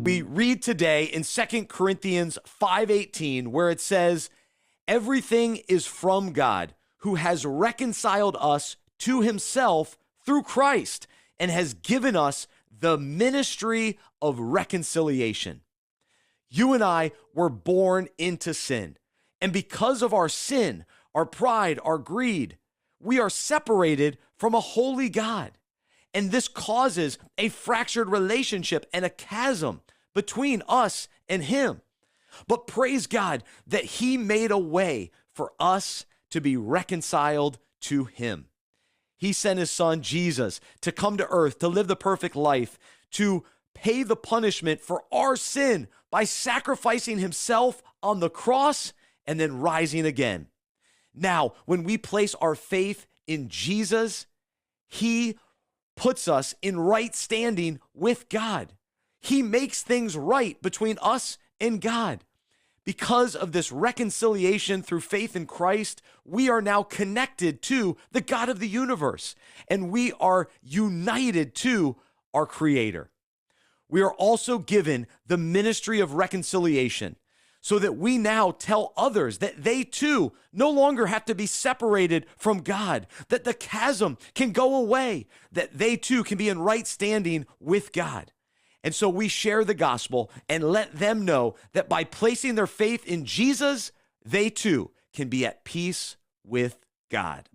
We read today in 2 Corinthians 5:18, where it says, "Everything is from God, who has reconciled us to himself through Christ and has given us the ministry of reconciliation." You and I were born into sin. And because of our sin, our pride, our greed, we are separated from a holy God. And this causes a fractured relationship and a chasm between us and him. But praise God that he made a way for us to be reconciled to him. He sent his son Jesus to come to earth, to live the perfect life, to pay the punishment for our sin by sacrificing himself on the cross and then rising again. Now, when we place our faith in Jesus, he puts us in right standing with God. He makes things right between us and God. Because of this reconciliation through faith in Christ, we are now connected to the God of the universe, and we are united to our Creator. We are also given the ministry of reconciliation so that we now tell others that they too no longer have to be separated from God, that the chasm can go away, that they too can be in right standing with God. And so we share the gospel and let them know that by placing their faith in Jesus, they too can be at peace with God.